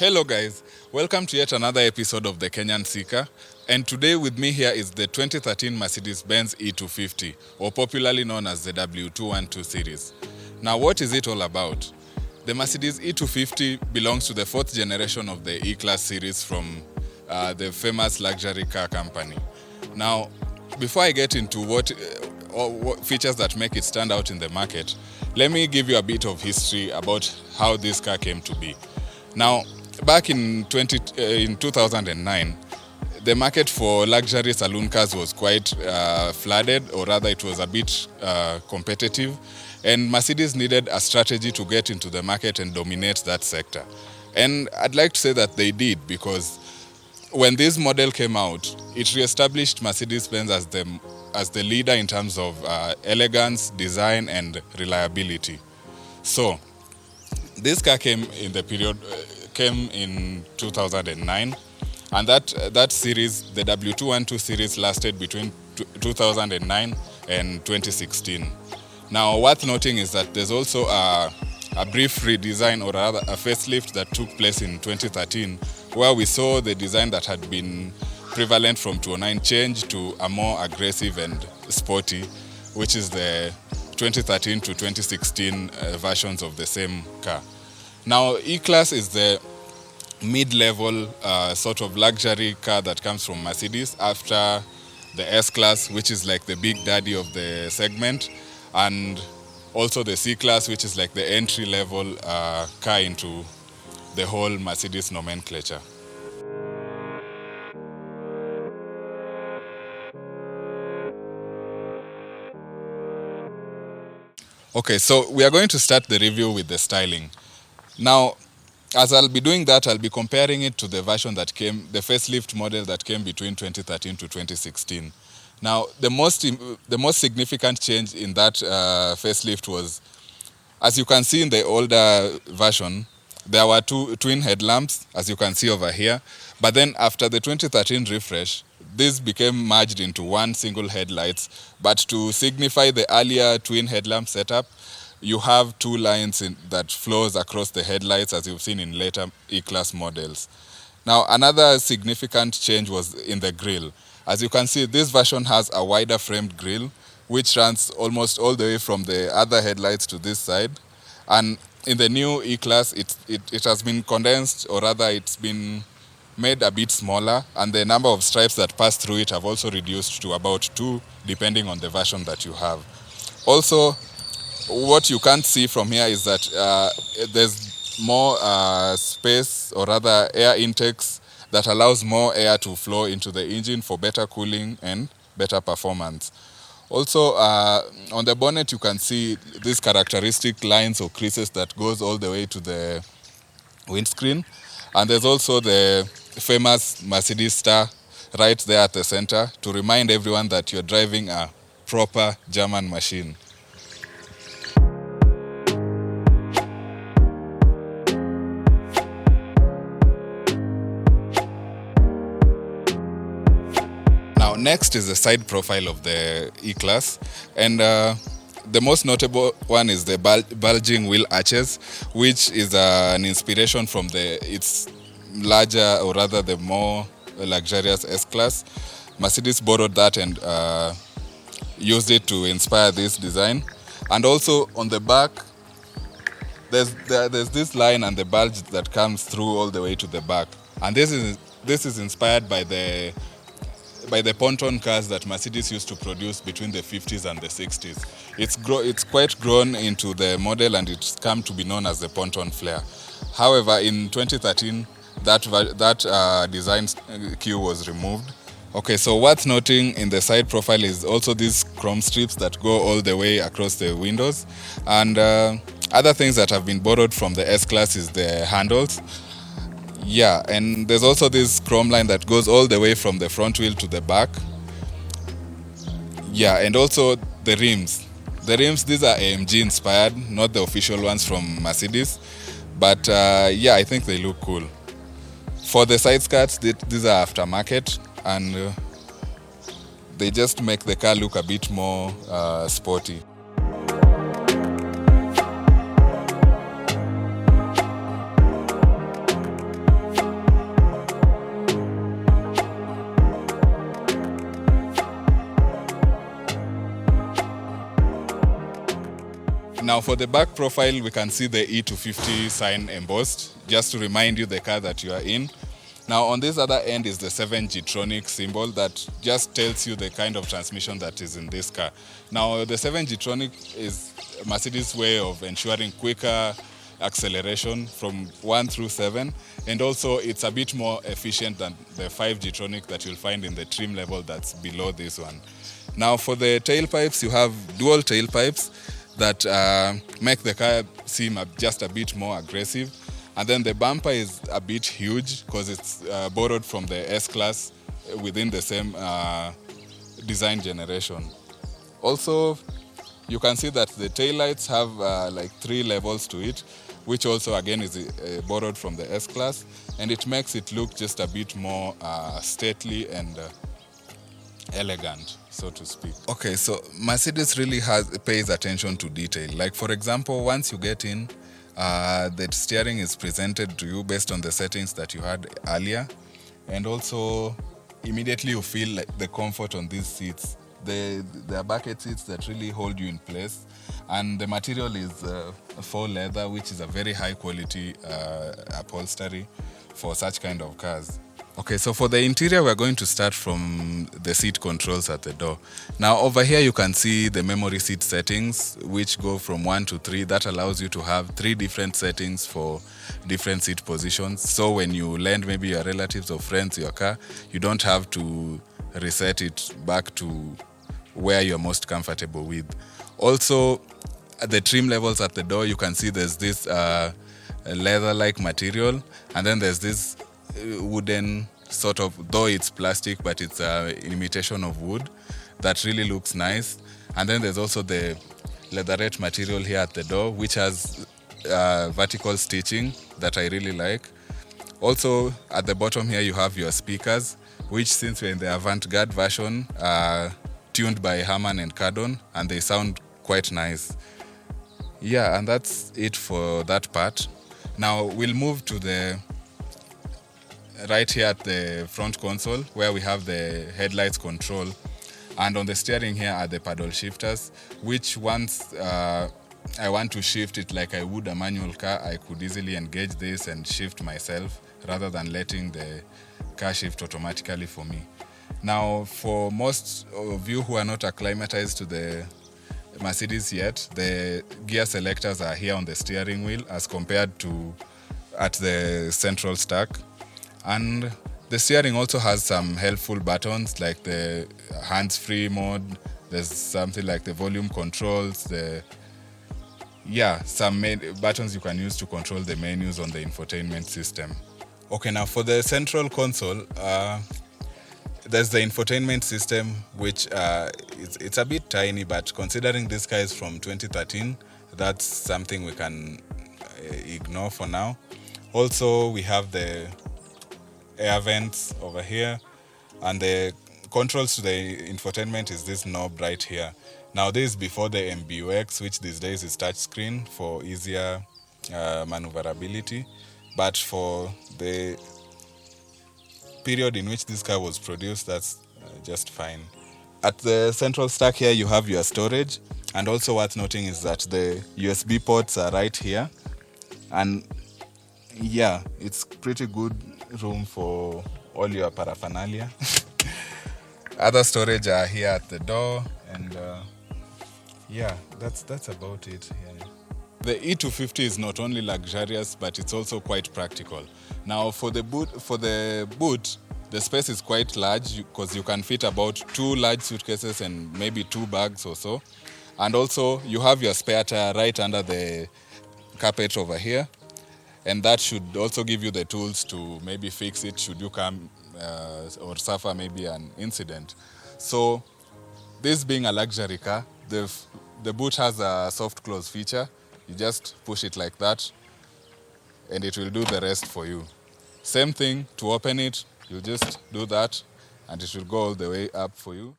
Hello guys, welcome to yet another episode of the Kenyan Seeker. And today with me here is the 2013 Mercedes-Benz E250, or popularly known as the W212 series. Now what is it all about? The Mercedes E250 belongs to the fourth generation of the E-Class series from the famous luxury car company. Now, before I get into what features that make it stand out in the market, let me give you a bit of history about how this car came to be. Now, back in 2009, the market for luxury saloon cars was quite flooded, or rather it was a bit competitive, and Mercedes needed a strategy to get into the market and dominate that sector. And I'd like to say that they did, because when this model came out, it re-established Mercedes-Benz as the leader in terms of elegance, design, and reliability. So, this car came in 2009, and that series, the W212 series, lasted between 2009 and 2016. Now, worth noting is that there's also a brief redesign, or rather a facelift, that took place in 2013, where we saw the design that had been prevalent from 2009 change to a more aggressive and sporty, which is the 2013 to 2016 versions of the same car. Now, E-Class is the mid-level sort of luxury car that comes from Mercedes after the S-Class, which is like the big daddy of the segment, and also the C-Class, which is like the entry-level car into the whole Mercedes nomenclature. Okay, so we are going to start the review with the styling. Now, as I'll be doing that, I'll be comparing it to the version that came, the facelift model that came between 2013 to 2016. Now, the most significant change in that facelift was, as you can see in the older version, there were two twin headlamps, as you can see over here. But then after the 2013 refresh, this became merged into one single headlights. But to signify the earlier twin headlamp setup, you have two lines that flows across the headlights, as you've seen in later E-Class models. Now, another significant change was in the grille. As you can see, this version has a wider framed grille, which runs almost all the way from the other headlights to this side. And in the new E-Class, it has been condensed, or rather it's been made a bit smaller, and the number of stripes that pass through it have also reduced to about 2, depending on the version that you have. Also, what you can't see from here is that there's more space, or rather air intakes, that allows more air to flow into the engine for better cooling and better performance. Also, on the bonnet, you can see these characteristic lines or creases that goes all the way to the windscreen. And there's also the famous Mercedes star right there at the center to remind everyone that you're driving a proper German machine. Now, next is the side profile of the E-Class, and the most notable one is the bulging wheel arches, which is an inspiration from its larger, or rather the more luxurious S-Class. Mercedes borrowed that and used it to inspire this design. And also on the back, there's this line and the bulge that comes through all the way to the back. And this is inspired by the ponton cars that Mercedes used to produce between the 50s and the 60s. It's quite grown into the model, and it's come to be known as the ponton flare. However, in 2013, that design cue was removed. Okay, so worth noting in the side profile is also these chrome strips that go all the way across the windows. And other things that have been borrowed from the S-Class is the handles. Yeah, and there's also this chrome line that goes all the way from the front wheel to the back. Yeah, and also the rims. The rims, these are AMG inspired, not the official ones from Mercedes. But yeah, I think they look cool. For the side skirts, these are aftermarket, and they just make the car look a bit more sporty. Now for the back profile, we can see the E250 sign embossed, just to remind you the car that you are in. Now on this other end is the 7G-tronic symbol that just tells you the kind of transmission that is in this car. Now the 7G-tronic is Mercedes' way of ensuring quicker acceleration from 1 through 7, and also it's a bit more efficient than the 5G-tronic that you'll find in the trim level that's below this one. Now for the tailpipes, you have dual tailpipes that make the car seem just a bit more aggressive. And then the bumper is a bit huge because it's borrowed from the S-Class within the same design generation. Also, you can see that the taillights have like 3 levels to it, which also again is borrowed from the S-Class, and it makes it look just a bit more stately and elegant, so to speak. Okay, so Mercedes really pays attention to detail. Like for example, once you get in, the steering is presented to you based on the settings that you had earlier, and also immediately you feel like the comfort on these seats. There are bucket seats that really hold you in place, and the material is faux leather, which is a very high quality upholstery for such kind of cars. Okay, so for the interior, we're going to start from the seat controls at the door. Now over here you can see the memory seat settings, which go from 1 to 3. That allows you to have 3 different settings for different seat positions. So when you lend maybe your relatives or friends your car, you don't have to reset it back to where you're most comfortable with. Also, at the trim levels at the door, you can see there's this leather-like material, and then there's this wooden sort of, though it's plastic, but it's an imitation of wood that really looks nice. And then there's also the leatherette material here at the door, which has vertical stitching that I really like. Also at the bottom here you have your speakers, which, since we're in the avant-garde version, are tuned by Harman and Kardon, and they sound quite nice. Yeah, and that's it for that part. Now we'll move to the right here at the front console, where we have the headlights control, and on the steering here are the paddle shifters, which once I want to shift it like I would a manual car, I could easily engage this and shift myself rather than letting the car shift automatically for me. Now for most of you who are not acclimatized to the Mercedes yet, the gear selectors are here on the steering wheel as compared to at the central stack. And the steering also has some helpful buttons like the hands-free mode. There's something like the volume controls, some buttons you can use to control the menus on the infotainment system. Okay, now for the central console, there's the infotainment system, which it's a bit tiny, but considering this car is from 2013, that's something we can ignore for now. Also, we have the air vents over here, and the controls to the infotainment is this knob right here. Now this is before the MBUX, which these days is touchscreen for easier maneuverability, but for the period in which this car was produced, that's just fine. At the central stack here you have your storage, and also worth noting is that the USB ports are right here, and yeah, it's pretty good room for all your paraphernalia. Other storage are here at the door, and that's about it here. The E250 is not only luxurious, but it's also quite practical. Now for the boot, the space is quite large because you can fit about 2 large suitcases and maybe 2 bags or so. And also you have your spare tire right under the carpet over here, and that should also give you the tools to maybe fix it should you come or suffer maybe an incident. So this being a luxury car, the boot has a soft close feature. You just push it like that and it will do the rest for you. Same thing to open it, you just do that and it will go all the way up for you.